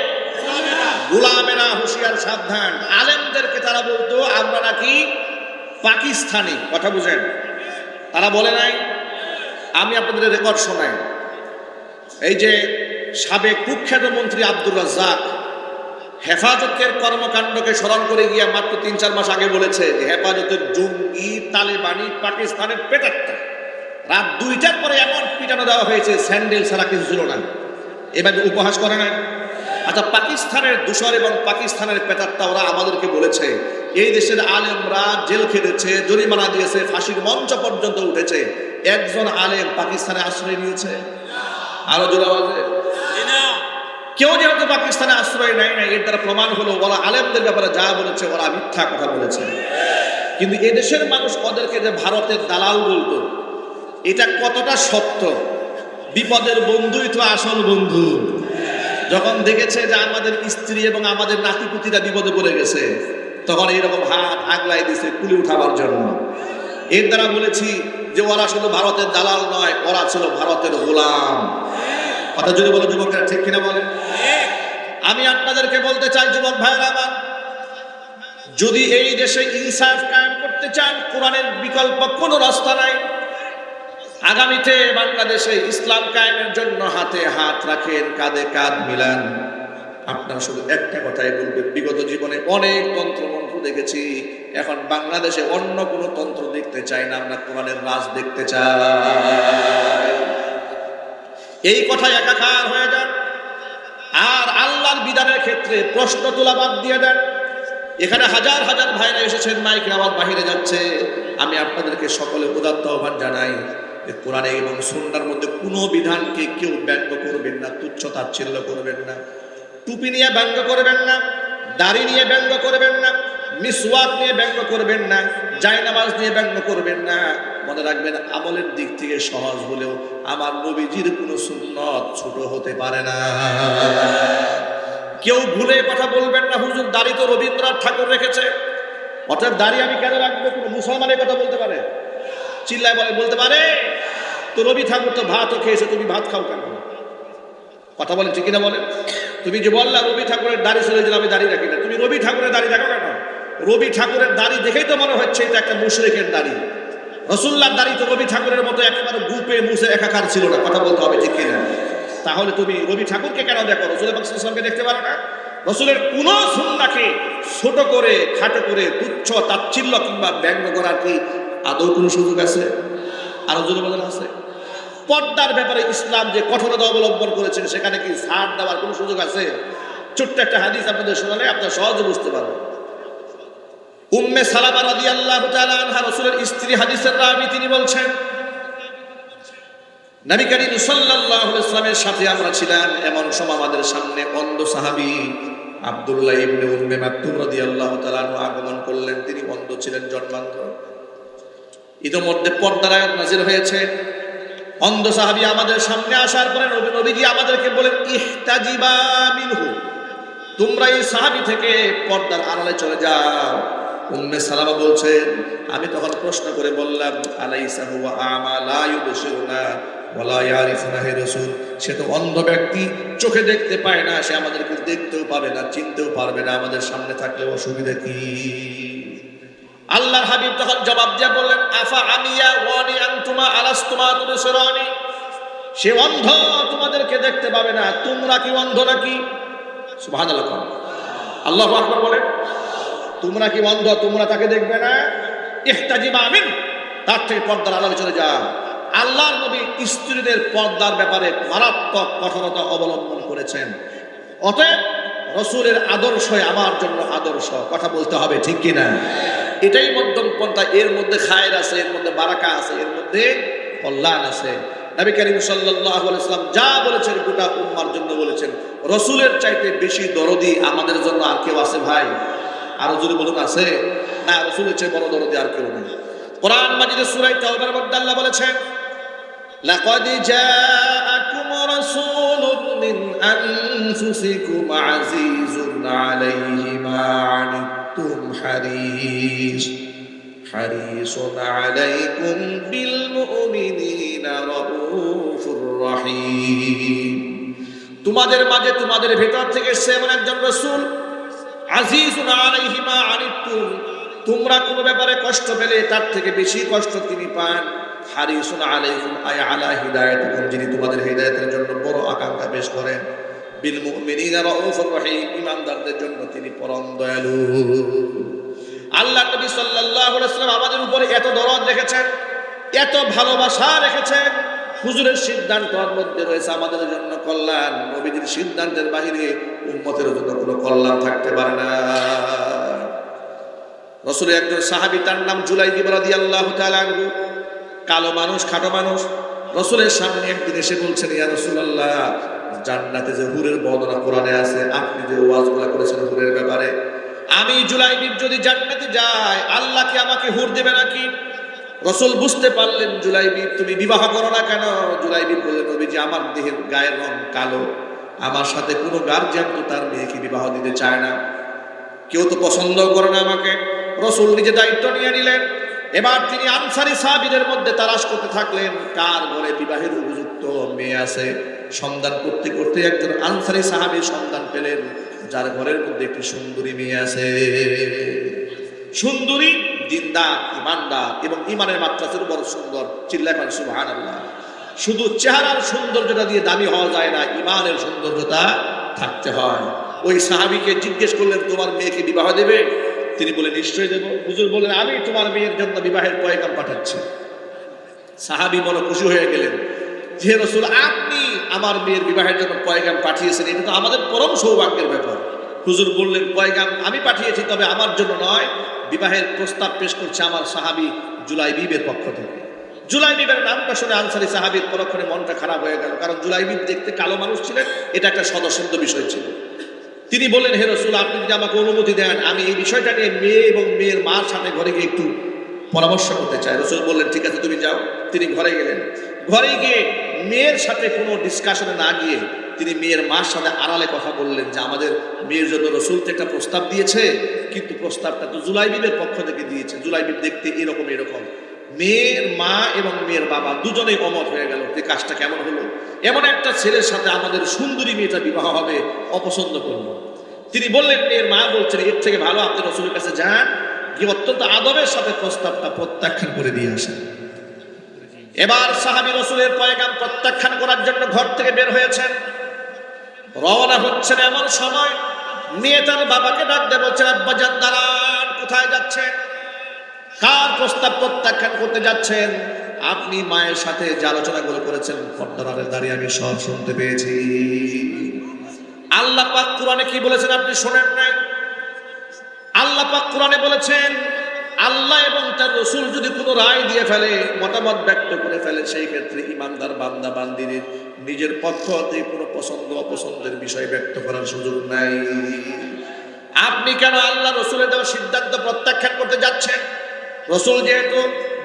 S1: গোলামেরা, হুঁশিয়ার সাবধান। আলেমদেরকে তারা বলতো আমরা নাকি পাকিস্তানি। কথা বুঝেন? তারা বলে নাই। আমি আপনাদের রেকর্ড শোনাই। এই যে সাবেক কুখ্যাত মন্ত্রী আব্দুর রাজ্জাক হেফাজতের কর্মকাণ্ডকে স্মরণ করে গিয়ে মাত্র ৩-৪ মাস আগে বলেছে যে হেফাজতের জঙ্গি, তালেবানি, পাকিস্তানের পেটাত্তা। রাত ২টার পরে এমন পিটানো দেওয়া হয়েছে, স্যান্ডেল ছাড়া কিছু ছিল না। এভাবে উপহাস করে নাই? আচ্ছা, পাকিস্তানের দূষর এবং পাকিস্তানের পেটাত্তা ওরা আমাদেরকে বলেছে এই দেশের আলেমরা জেল খেটেছে, জরিমানা দিয়েছে, ফাঁসির মঞ্চ পর্যন্ত উঠেছে। একজন আলেম পাকিস্তানে আশ্রয় নিয়েছে? আরো জোরে আওয়াজে। কেউ যেহেতু পাকিস্তানে আশ্রয় নেয় না, এর দ্বারা প্রমাণ হলো ওরা আলেমদের ব্যাপারে যা বলেছে ওরা মিথ্যা কথা বলেছে। কিন্তু এদেশের মানুষ ওদেরকে যে ভারতের দালাল বলতো, এটা কতটা সত্য? বিপদের বন্ধুই তো আসল বন্ধু। যখন দেখেছে যে আমাদের স্ত্রী এবং আমাদের নাতিপুতিরা বিপদে পড়ে গেছে, তখন এইরকম হাত আগলাই দিছে কুলি উঠাবার জন্য। এর দ্বারা বলেছি যে ওরা শুধু ভারতের দালাল নয়, ওরা ছিল ভারতের গোলাম। কথা যদি বলে যুবকেরা, ঠিক কিনা বলেন? আমি আপনাদেরকে বলতে চাই যুবক ভাইরা আমার, যদি এই দেশে ইনসাফ কায়েম করতে চান, কোরআনের বিকল্প কোনো রাস্তা নাই। আগামীতে বাংলাদেশে ইসলাম কায়েমের জন্য হাতে হাত রাখেন, কাঁধে কাঁধ মিলান। আপনারা শুধু একটা কথাই বলবেন, বিগত জীবনে অনেক তন্ত্রমন্ত্র দেখেছি, এখন বাংলাদেশে অন্য কোনো তন্ত্র দেখতে চাই না, আমরা কোরআনের রাজ দেখতে চাই। এই কথায় একাকার হয়ে যান। আর আল্লাহর বিধানের ক্ষেত্রে প্রশ্ন তোলা বাদ দিয়ে দেন। এখানে হাজার হাজার ভাইরা এসেছেন, মাইকের আওয়াজ বাহিরে যাচ্ছে। আমি আপনাদেরকে সকলে উদাত্ত আহ্বান জানাই যে কোরআনে এবং সুন্নাহর মধ্যে কোনো বিধানকে কেউ ব্যঙ্গ করবেন না, তুচ্ছ তাচ্ছিল্য করবেন না। টুপি নিয়ে ব্যঙ্গ করবেন না, দাড়ি নিয়ে ব্যঙ্গ করবেন না, মিসওয়াক নিয়ে ব্যঙ্গ করবেন না, জায়নামাজ নিয়ে ব্যঙ্গ করবেন না। মনে রাখবেন, আমলের দিক থেকে সহজ হলেও আমার নবীজির কোনো সুন্নত ছোট হতে পারে না। কেউ ভুলে কথা বলবেন না, হুজুর দাড়ি তো রবীন্দ্রনাথ ঠাকুর রেখেছে, অর্থাৎ দাড়ি আমি কেন রাখবো? কোনো মুসলমানের কথা বলতে পারে? চিল্লায় বলতে পারে? তো রবি ঠাকুর তো ভাতও খেয়েছে, তুমি ভাত খাও কেন? কথা বলেন, ঠিক কিনা বলেন? তুমি যে বললা রবি ঠাকুরের দাড়ি চলে গেলে আমি দাড়ি রাখি না, তুমি রবি ঠাকুরের দাড়ি রাখো কেন? রবি ঠাকুরের দাড়ি দেখেই তো মনে হচ্ছে এটা একটা মুশরিকের দাড়ি। রাসূলুল্লাহর দাড়ি তো রবি ঠাকুরের মতো একেবারে গুপে মুছে একাকার ছিল না। কথা বলতে হবে, ঠিক কিনা? তাহলে তুমি রবি ঠাকুরকে কেন দেখো? রাসূল পাক সাল্লাল্লাহু আলাইহি ওয়াসাল্লামকে দেখতে পারো না? রাসূলের কোন সুন্নাহকে ছোট করে, খাটো করে, তুচ্ছ তাচ্ছিল্য কিংবা ব্যঙ্গ করার কি আদৌ কোনো সুযোগ আছে? আরো যদি বলেন আছে? পর্দার ব্যাপারে ইসলাম যে কঠোরতা অবলম্বন করেছেন, সেখানে কি ছাড় দেওয়ার কোনো সুযোগ আছে? ছোট্ট একটা হাদিস আপনাদের শোনালে আপনারা সহজে বুঝতে পারবেন। উম্মে সালামা রাদিয়াল্লাহু তাআলা আনহা, রাসূলের স্ত্রী, হাদিসের রাবী, তিনি বলছেন, নবী করিম সাল্লাল্লাহু আলাইহি ওয়াসাল্লামের সাথে আমরা ছিলাম, এমন সময় আমাদের সামনে অন্ধ সাহাবী আব্দুল্লাহ ইবনে উম্মে মাকতুম রাদিয়াল্লাহু তাআলা আনহু আগমন করলেন। তিনি অন্ধ ছিলেন, জন্মান্ধ। ইতোমধ্যে পর্দার আয়াত নাযিল হয়েছে। অন্ধ সাহাবী আমাদের সামনে আসার পরে নবীজি আমাদেরকে বলেন, ইহতাজিবা মিনহু, তোমরা এই সাহাবী থেকে পর্দার আড়ালে চলে যাও। উম্মে সালামা বলছেন, আমি তখন প্রশ্ন করে বললাম, আলাইসা হুয়া আমা লা ইউবসিরুনা ওয়ালা ইয়ারিফুনা, হে রাসূল, সে তো অন্ধ ব্যক্তি, চোখে দেখতে পায় না, সে আমাদেরকে দেখতেও পাবে না, চিনতেও পারবে না, আমাদের সামনে থাকলে অসুবিধা কি? আল্লাহর হাবিব তখন জবাব দিয়ে বললেন, আফা আমিয়া ওয়ানি আনতুমা আলাস্তুমা তুবসিরানি, সে অন্ধ, তোমাদেরকে দেখতে পাবে না, তোমরা কি অন্ধ নাকি? সুবহানাল্লাহ, আল্লাহু আকবার বলেন। তোমরা কি অন্ধ? তোমরা তাকে দেখবে না? ইহতাজিবা মিন, তার থেকে পর্দার আড়ালে চলে যাও। আল্লাহর নবী স্ত্রীদের পর্দার ব্যাপারে মারাত্মক কঠোরতা অবলম্বন করেছেন। অতএব রাসূলের আদর্শই আমার জন্য আদর্শ। কথা বলতে হবে, ঠিক কিনা? এটাই মধ্যম পন্থা। এর মধ্যে খায়ের আছে, এর মধ্যে বারাকা আছে, এর মধ্যে কল্যাণ আছে। নবী করিম সাল্লাল্লাহু আলাইহি ওয়াসাল্লাম যা বলেছেন গোটা উম্মার জন্য বলেছেন। রাসূলের চাইতে বেশি দরদি আমাদের জন্য আর কেউ আছে ভাই? আরো যদি বলুন আছে? না, রাসূলের চেয়ে বড় দরদি আর কেউ নেই। কোরআন মাজিদে সূরা তাওবার মধ্যে আল্লাহ বলেছেন, লাকাদ জাআকুম রাসূলুম মিন আনফুসিকুম আজিজুন আলাইহি মা আনিতুম হারিসুন আলাইকুম বিল মুমিনিনা রাউফুর রহিম। তোমাদের মাঝে, তোমাদের ভেতর থেকে এসেছে এমন একজন রাসূল, আজিজুন আলাইহি মা আনিতুম, তোমরা কোনো ব্যাপারে কষ্ট পেলে তার থেকে বেশি কষ্ট তিনি পান। হারিসুন আলাইকুম আয় আলা হিদায়াতিকুম, যিনি তোমাদের হিদায়াতের জন্য বড় আকাঙ্ক্ষা পেশ করেন। বিল মুমিনিনা রাউফুর রহিম, ঈমানদারদের জন্য তিনি পরম দয়ালু। আল্লাহ নবী সাল্লাল্লাহু আলাইহি ওয়াসাল্লাম আমাদের উপরে এত দরদ রেখেছেন, এত ভালোবাসা রেখেছেন। হুজুরের সিদ্ধান্তের মধ্যে রয়েছে আমাদের জন্য কল্যাণ। নবীজির সিদ্ধান্তের বাহিরে উম্মতের জন্য কোনো কল্যাণ থাকতে পারে না। রাসূলের একজন সাহাবী, তার নাম জুলাইবিব রাদিয়াল্লাহু তাআলা আনহু, কালো মানুষ, খাটো মানুষ। রাসূলের সামনে একদিন এসে বলছেন, ইয়া রাসূলুল্লাহ, জান্নাতে যে হুরের বর্ণনা কোরআনে আছে, আপনি যে ওয়াজগুলো করেছেন হুরের ব্যাপারে, আমি জুলাইবিব যদি জান্নাতে যাই, আল্লাহ কি আমাকে হুর দেবে নাকি? রাসূল বুঝতে পারলেন, জুলাইবিব তুমি বিবাহ করো না কেন? জুলাইবিব বললেন, নবীজি আমার দেহের গায়ের রং কালো, আমার সাথে কোনো গার্জিয়ান তো তার মেয়েকে বিবাহ দিতে চায় না, কেউ তো পছন্দ করে না আমাকে। রাসূল নিজে দায়িত্ব নিয়ে নিলেন। এবার তিনি আনসারী সাহাবীদের মধ্যে তালাশ করতে থাকলেন কার ঘরে বিবাহের উপযুক্ত মেয়ে আছে। সন্ধান করতে করতে একজন আনসারী সাহাবীর সন্ধান পেলেন, যার ঘরের মধ্যে একটি সুন্দরী মেয়ে আছে। সুন্দরী, দিনদার, ইমানদার এবং ইমানের মাত্রা ছিল বড় সুন্দর। চিল্লায় পান সুবহানাল্লাহ। শুধু চেহারার সৌন্দর্যটা দিয়ে দামি হওয়া যায় না, ইমানের সৌন্দর্যতা থাকতে হয়। ওই সাহাবীকে জিজ্ঞেস করলেন, তোমার মেয়েকে বিবাহ দেবে? তিনি বলে, নিশ্চয়ই দেব। হুজুর বললেন, আমি তোমার মেয়ের জন্য বিবাহের পয়গাম পাঠাচ্ছি। সাহাবী বড় খুশি হয়ে গেলেন, হে রাসূল, আপনি আমার মেয়ের বিবাহের জন্য পয়গাম পাঠিয়েছেন, এটা তো আমাদের পরম সৌভাগ্যের ব্যাপার। হুজুর বললেন, পয়গাম আমি পাঠিয়েছি, তবে আমার জন্য নয়, বিবাহের প্রস্তাব পেশ করছে আমার সাহাবী জুলাইবিবের পক্ষ থেকে। জুলাইবিবের নামটা শুনে আনসারী সাহাবীর পরক্ষণে মনটা খারাপ হয়ে গেল, কারণ জুলাইবিব দেখতে কালো মানুষ ছিলেন, এটা একটা সদস্যন্দ বিষয় ছিল। তিনি বললেন, হে রাসূল, আপনি যদি আমাকে অনুমতি দেন, আমি এই বিষয়টা নিয়ে মেয়ে এবং মেয়ের মার সাথে ঘরে গিয়ে একটু পরামর্শ করতে চাই। রাসূল বললেন, ঠিক আছে, তুমি যাও। তিনি ঘরে গেলেন। ঘরে গিয়ে মেয়ের সাথে কোনো ডিসকাশনে না গিয়ে তিনি মেয়ের মার সাথে আড়ালে কথা বললেন যে আমাদের মেয়ের জন্য রাসূল তো একটা প্রস্তাব দিয়েছে, কিন্তু প্রস্তাবটা তো জুলাইবিবের পক্ষ থেকে দিয়েছে। জুলাইবিব দেখতে এরকম এরকম। মেয়ের মা এবং মেয়ের বাবা দুজনেই অমত হয়ে গেল যে কাজটা কেমন হলো, এমন একটা ছেলের সাথে আমাদের সুন্দরী মেয়েটা বিবাহ হবে, অপছন্দ করলো। তিনি বললেন, মেয়ের মা বলছেন, এর থেকে ভালো আপনি রাসূলের কাছে যান, গিয়ে অত্যন্ত আদবের সাথে প্রস্তাবটা প্রত্যাখ্যান করে দিয়ে আসেন। এবার সাহাবী রাসূলের পয়গাম প্রত্যাখ্যান করার জন্য ঘর থেকে বের হয়েছেন, রওনা হচ্ছেন। এমন সময় মেয়ে তার বাবাকে ডাক দিয়ে বলছেন, আব্বাজান দাঁড়ান, কোথায় যাচ্ছেন? কার প্রস্তাব প্রত্যাখ্যান করতে যাচ্ছেন? আপনি মায়ের সাথে যে আলোচনাগুলো করেছেন পর্দার আড়ালে দাঁড়িয়ে আমি সব শুনতে পেয়েছি। আল্লাহ পাক কোরআনে কি বলেছেন আপনি শোনেন নাই? আল্লাহ পাক কোরআনে বলেছেন, আল্লাহ এবং তার রাসূল যদি কোনো রায় দিয়ে ফেলে, মতামত ব্যক্ত করে ফেলে, সেই ক্ষেত্রে ইমানদার বান্দা বান্দির নিজের পক্ষ থেকে কোনো পছন্দ অপছন্দের বিষয় ব্যক্ত করার সুযোগ নাই। আপনি কেন আল্লাহ রাসূলের দেওয়া সিদ্ধান্ত প্রত্যাখ্যান করতে যাচ্ছেন? রাসূল যেহেতু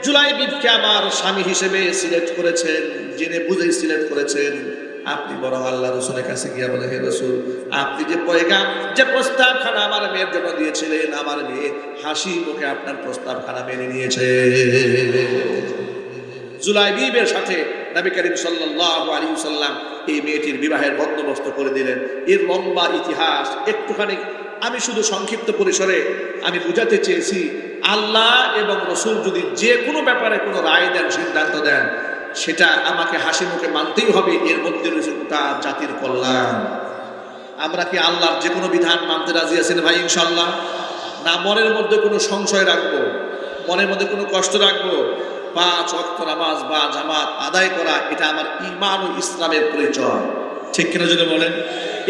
S1: জুলাইবিবকে আমার স্বামী হিসেবে সিলেক্ট করেছেন, জেনে বুঝে সিলেক্ট করেছেন, আপনি বরং আল্লাহ রাসূলের কাছে গিয়ে বলে, হে রাসূল, আপনি যে পয়গাম, যে প্রস্তাবখানা আমার মেয়ের জন্য দিয়েছিলেন, আমার মেয়ে হাসি মুখে আপনার প্রস্তাবখানা মেনে নিয়েছে। জুলাইবিবের সাথে নবী করিম সাল্লাল্লাহু আলাইহি ওয়াসাল্লাম এই মেয়েটির বিবাহের বন্দোবস্ত করে দিলেন। এর লম্বা ইতিহাস একটুখানি আমি শুধু সংক্ষিপ্ত পরিসরে আমি বুঝাতে চেয়েছি, আল্লাহ এবং রাসূল যদি যে কোনো ব্যাপারে কোনো রায় দেন, সিদ্ধান্ত দেন, সেটা আমাকে হাসি মুখে মানতেই হবে। এর মধ্যে রয়েছে গোটা জাতির কল্যাণ। আমরা কি আল্লাহর যে কোনো বিধান মানতে রাজি আছেন ভাই ইনশাআল্লাহ? না মনের মধ্যে কোনো সংশয় রাখবো, মনের মধ্যে কোনো কষ্ট রাখবো? 5 ওয়াক্ত নামাজ বা জামাত আদায় করা, এটা আমার ঈমান ও ইসলামের পরিচয়, ঠিক কিনা যদি বলেন?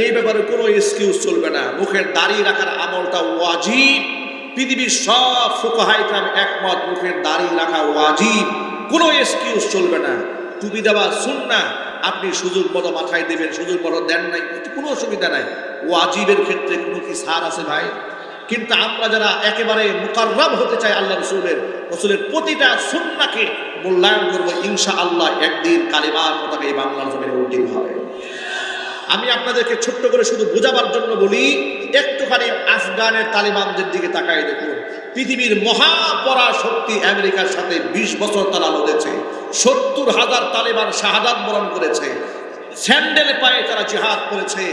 S1: এই ব্যাপারে কোনো এক্সকিউজ চলবে না। মুখের দাড়ি রাখার আমলটা ওয়াজিব। পৃথিবীর সব ফুকাহায়ে কেরাম একমত, মুখের দাড়ি রাখা ওয়াজিব, কোনো এক্সকিউজ চলবে না। টুপি দেওয়া সুন্নাহ, আপনি সুযোগ মতো মাথায় দেবেন, সুযোগ মতো দেন নাই, কোনো অসুবিধা নাই। ওয়াজিবের ক্ষেত্রে কোনো কি ছাড় আছে ভাই? কিন্তু আমরা যারা একেবারে মুকাররব হতে চাই আল্লাহ রাসূলের প্রতিটা সুন্নাহকে মূল্যায়ন করবো, ইনশাআল্লাহ একদিন কালিমার পতাকা এই বাংলার জমিনে উঠতেই হবে। আমি আপনাদেরকে ছোট্ট করে শুধু বোঝাবার জন্য বলি, একটুখানি আফগানের তালিবানদের দিকে তাকাই দেখুন। পৃথিবীর মহাপরাশক্তি আমেরিকার সাথে 20 বছর তারা লড়েছে। 70,000 তালিবান শাহাদাত বরণ করেছে। স্যান্ডেলে পায়ে তারা জিহাদ করেছে।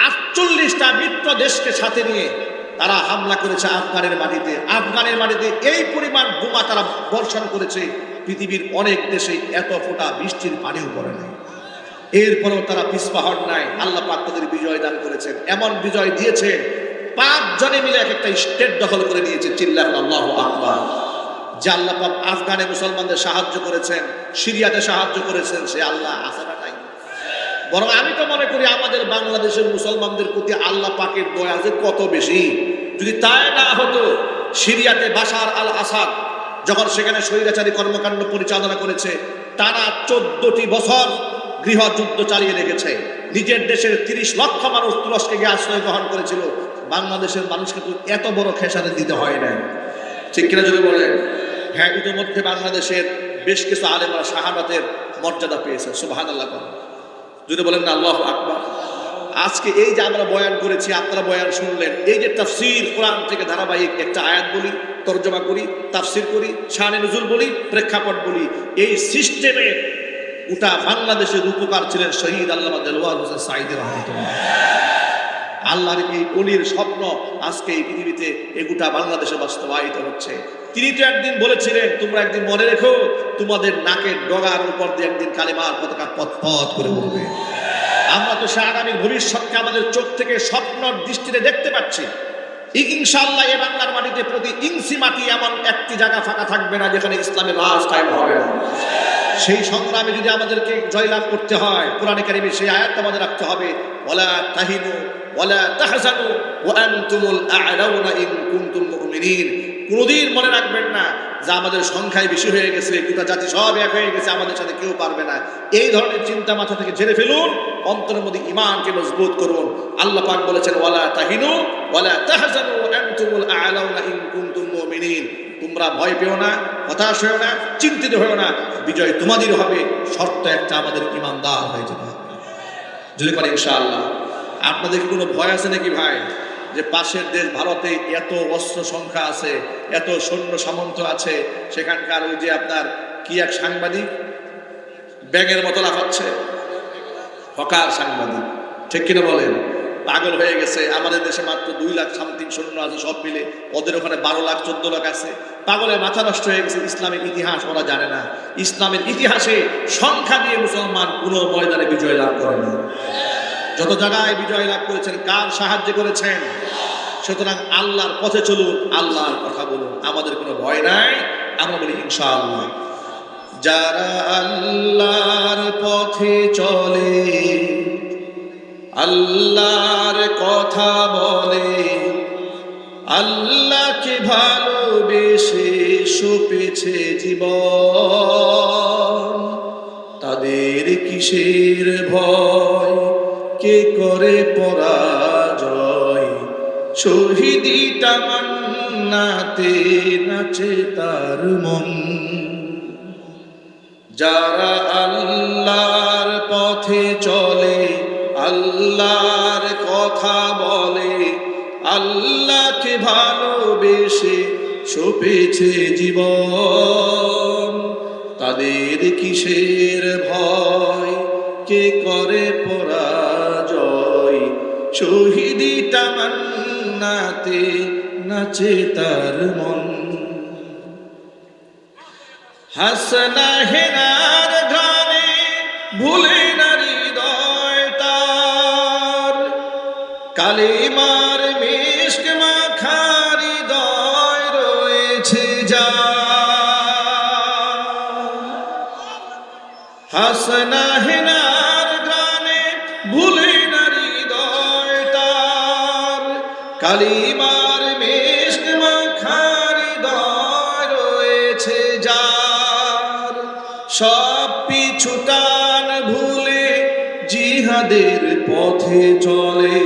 S1: 48টা মিত্র দেশকে সাথে নিয়ে তারা হামলা করেছে আফগানের মাটিতে। আফগানের মাটিতে এই পরিমাণ বোমা তারা বর্ষণ করেছে, পৃথিবীর অনেক দেশে এত ফোঁটা বৃষ্টির পানিও পড়ে নাই। এরপরেও তারা পিছপা হন নাই। আল্লাহ পাক তাদের বিজয় দান করেছেন। এমন বিজয় দিয়েছেন, 5 জনে মিলে এক একটা স্টেট দখল করে নিয়েছে। চিল্লাহ আল্লাহু আকবার। যে আল্লাহ পাক আফগানে মুসলমানদের সাহায্য করেছেন, সিরিয়াতে সাহায্য করেছেন, সে আল্লাহ আছে না নাই? বরং আমি তো মনে করি আমাদের বাংলাদেশের মুসলমানদের প্রতি আল্লাহ পাকের দয়া যে কত বেশি। যদি তাই না হতো, সিরিয়াতে বাশার আল আসাদ যখন সেখানে স্বৈরাচারী কর্মকাণ্ড পরিচালনা করেছে, টানা 14টি বছর গৃহযুদ্ধ চালিয়ে রেখেছে। নিজের দেশের 30 লক্ষ মানুষ তুরস্কে গিয়ে আশ্রয় গ্রহণ করেছিল। বাংলাদেশের মানুষকে তো এত বড় খেসারত দিতে হয় না, ঠিক কিনা যদি বলেন? হ্যাঁ, ইতিমধ্যে বাংলাদেশের বেশ কিছু আলেমরা শাহাদাতের মর্যাদা পেয়েছে। সুবহানাল্লাহ, যদি বলেন না আল্লাহু আকবার। আজকে এই যে আমরা বয়ান করেছি, আপনারা বয়ান শুনলেন, এই যে তাফসীর কোরআন থেকে ধারাবাহিক একটা আয়াত বলি, তরজমা করি, তাফসীর করি, শানে নুজুল বলি, প্রেক্ষাপট বলি, এই সিস্টেমে গোটা বাংলাদেশের উপকার ছিলেন শহীদ আল্লামা দেলোয়ার হোসেন সাঈদী রহমাতুল্লাহ। আল্লাহর এই অলির স্বপ্ন আজকে এই পৃথিবীতে এই গোটা বাংলাদেশে বাস্তবায়িত হচ্ছে। তিনি তো একদিন বলেছিলেন, তোমরা একদিন মনে রেখো, তোমাদের নাকের ডগার উপর দিয়ে একদিন কালেমার পতাকা পথ পথ করে উঠবে। আমরা তো সে আগামী ভবিষ্যৎকে আমাদের চোখ থেকে স্বপ্নর দৃষ্টিতে দেখতে পাচ্ছি। ইনশাআল্লাহ এই বাংলার মাটিতে প্রতি ইঞ্চি মাটি এমন একটি জায়গা ফাঁকা থাকবে না যেখানে ইসলামের রাজ কায়েম হবে না। সেই সংগ্রামে যদি আমাদেরকে জয়লাভ করতে হয়, কোরআনে কারিমে সেই আয়াত আমাদের রাখতে হবে, ওয়ালা তাহিনু ওয়ালা তাহজানু ওয়া আনতুমুল আ'লাউনা ইন কুনতুম মুমিনিন। কোনদিন মনে রাখবেন না যে আমাদের সংখ্যায় বেশি হয়ে গেছে, গোটা জাতি সব এক হয়ে গেছে, আমাদের সাথে কেউ পারবে না। এই ধরনের চিন্তা মাথা থেকে ঝেড়ে ফেলুন, অন্তরের মধ্যে ঈমানকে মজবুত করুন। আল্লাহ পাক বলেছেন, ওয়ালা তাহিনু ওয়ালা তাহজানু ওয়া আনতুমুল আ'লাউনা ইন কুনতুম মুমিনিন। তোমরা ভয় পেও না, হতাশ হও না, চিন্তিত হও না, বিজয় তোমাদের হবে। শর্ত একটা, আমাদের ঈমানদার হয়ে যেতে হবে। যদি করে ইনশাআল্লাহ। আপনাদের কি কোনো ভয় আছে নাকি ভাই, যে পাশের দেশ ভারতে এত অস্ত্র সংখ্যা আছে, এত সৈন্য সামন্ত আছে, সেখানকার ওই যে আপনার কি এক সাংবাদিক ব্যাঙের মতো লাফাচ্ছে, হকার সাংবাদিক, ঠিক কিনা বলেন? পাগল হয়ে গেছে। আমাদের দেশে মাত্র 2 লাখ সামথিং সৈন্য আছে সব মিলে, ওদের ওখানে 12 লাখ 14 লাখ আছে। পাগলের মাথা নষ্ট হয়ে গেছে। ইসলামের ইতিহাস ওরা জানে না। ইসলামের ইতিহাসে সংখ্যা দিয়ে মুসলমান কোনো ময়দানে বিজয় লাভ করে না। যত জায়গায় বিজয় লাভ করেছেন, কার সাহায্য করেছেন? সুতরাং আল্লাহর পথে চলুন, আল্লাহর কথা বলুন, আমাদের কোনো ভয় নাই। আমরা বলি ইনশাআল্লাহ। যারা আল্লাহর পথে চলে, আল্লাহর কথা বলে, আল্লাহকে ভালোবেসে সপেছে জীবন, তাদের কিসের ভয়, কে করে পরাজয়, শহীদি তামান্নাতে নাচে তার মন। যারা আল্লাহর পথে চলে, আল্লাহর কথা বলে, আল্লাহকে ভালোবেসে সপেছে জীবন, তাদের কিসের ভয়, কে করে পরাজয়, শহীদি তামান্নাতে নাচে তার মন। হাসনা হেনার গানে ভুলে না হৃদয় তার, কালিমার মিশক মাখা হৃদয় রয়েছে যার। হাসনা হেনার গানে ভুলে না হৃদয় তার, কালিমার মিশক মাখা হৃদয় রয়েছে যার। সব পিছু টান ভুলে জিহাদের পথে চলে,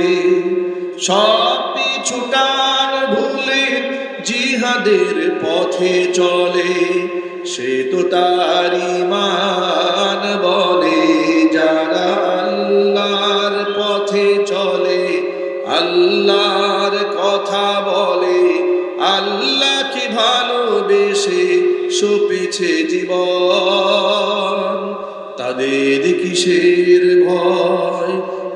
S1: সব পিছু টান ভুলে জিহাদের পথে চলে, সে তো তার ঈমান বলে। যারা আল্লাহর পথে চলে, আল্লাহর কথা বলে, আল্লাহকে ভালোবেসে সপেছে জীবন, তাদের কিসের ভয়,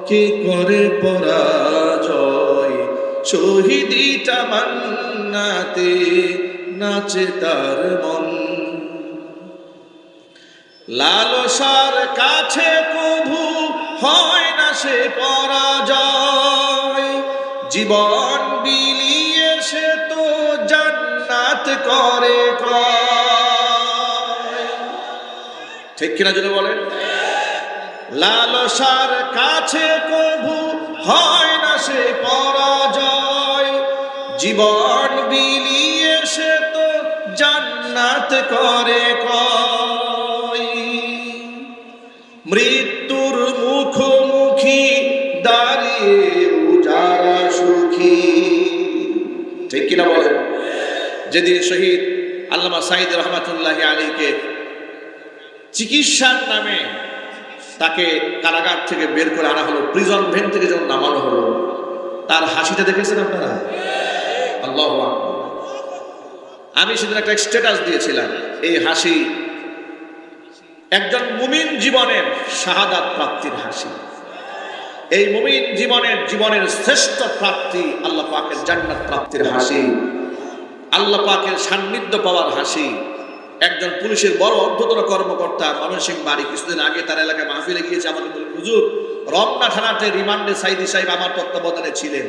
S1: কে করে পরাজয়, শহীদি তামান্নাতে নাচে তার মন। লালসার কাছে কভু হয় না সে পরাজয়, জীবন বিলিয়ে সে তো জান্নাত করে ক্রয়। ঠিক কিনা যদি বলেন? লালসার কাছে কভু হয় না সে পরাজয়, জীবন বিলিয়ে সে তো জান্নাত করে ক্রয়। মৃত্যুর মুখোমুখি দাঁড়িয়ে যারা সুখী, ঠিক কিনা বলেন? যেদিন শহীদ আল্লামা সাঈদী রহমাতুল্লাহি আলাইহিকে চিকিৎসার নামে তাকে কারাগার থেকে বের করে আনা হলো, প্রিজন ভ্যান থেকে যখন নামানো হলো, তার হাসিটা দেখেছেন আপনারা? আল্লাহু আকবার। আমি সেদিন একটা স্ট্যাটাস দিয়েছিলাম, এই হাসি একজন মুমিন জীবনের শাহাদাত প্রাপ্তির হাসি। এই মুমিন জীবনের শ্রেষ্ঠ প্রাপ্তি আল্লাহ পাকের জান্নাত প্রাপ্তির হাসি, আল্লাহ পাকের সান্নিধ্য পাওয়ার হাসি। একজন পুলিশের বড় ঊর্ধ্বতন কর্মকর্তা ময়মনসিংহ বাড়ি, কিছুদিন আগে তার এলাকায় মাহফিলে গিয়েছে, আমাকে বলেন, হুজুর রমনা থানাতে রিমান্ডে সাইদি সাহেব আমার তত্ত্বাবধানে ছিলেন।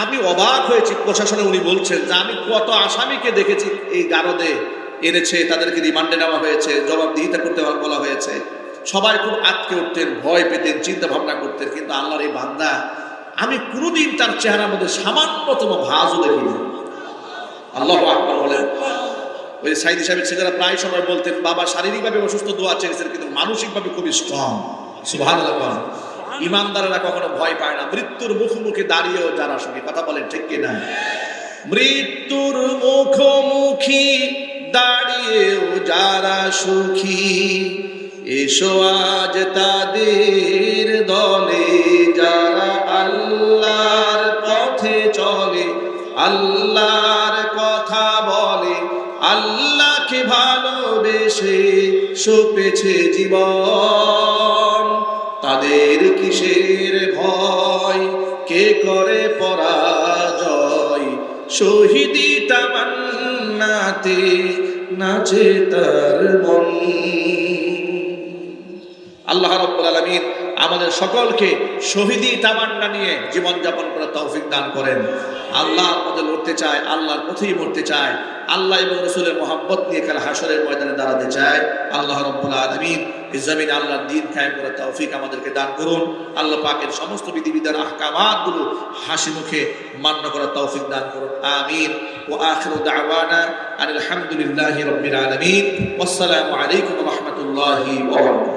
S1: আমি অবাক হয়েছি, প্রশাসনে উনি বলছেন যে আমি কত আসামিকে দেখেছি এই গারদে এনেছে, তাদেরকে রিমান্ডে নেওয়া হয়েছে, জবাবদিহিতা করতে বলা হয়েছে। সবাই খুব আটকে উঠতেন, ভয় পেতেন, চিন্তা ভাবনা করতেন, কিন্তু আল্লাহর এই বান্দা, আমি কোনোদিন তার চেহারার মধ্যে সামান্যতম ভাঁজও দেখিনি। আল্লাহু আকবার বলেন। ওই সাইদি সাহেবের ছেলেরা প্রায় সময় বলতেন, বাবা শারীরিকভাবে অসুস্থ, দোয়া চেয়েছেন, কিন্তু মানসিকভাবে খুবই স্ট্রং। সুবহানাল্লাহ। ইমানদারেরা কখনো ভয় পায় না। মৃত্যুর মুখোমুখি দাঁড়িয়েও যারা সুখী, কথা বলেন ঠিক কিনা? মৃত্যুর মুখোমুখি দাঁড়িয়েও যারা সুখী, এসো আজ তাদের দলে, যারা আল্লাহর পথে চলে, আল্লাহর কথা বলে, আল্লাহকে ভালোবেসে সপেছে জীবন। তাদের কিসের ভয়, কে করে পরাজয়, শহীদি তামান্নাতে নাচে তার মন। আল্লাহ রাব্বুল আলামিন আমাদের সকলকে শহীদি তামান্না নিয়ে জীবনযাপন করার তৌফিক দান করেন। আল্লাহর পথে লড়তে চায়, আল্লাহর পথেই মরতে চায়, আল্লাহ এবং রাসূলের মহব্বত নিয়ে কাল হাসরের ময়দানে দাঁড়াতে চায়। আল্লাহ রাব্বুল আলামিন এই জমিনে আল্লাহর দ্বীন কায়েম করার তৌফিক আমাদেরকে দান করুন। আল্লাহ পাকের সমস্ত বিধিবিধান আহকামাতগুলো হাসি মুখে মান্য করার তৌফিক দান করুন। আমিন। ওয়া আখিরু দাওয়ানা আলহামদুলিল্লাহি রাব্বিল আলামিন। ওয়াসসালামু আলাইকুম ওয়া রাহমাতুল্লাহি ওয়া বারাকাতুহু।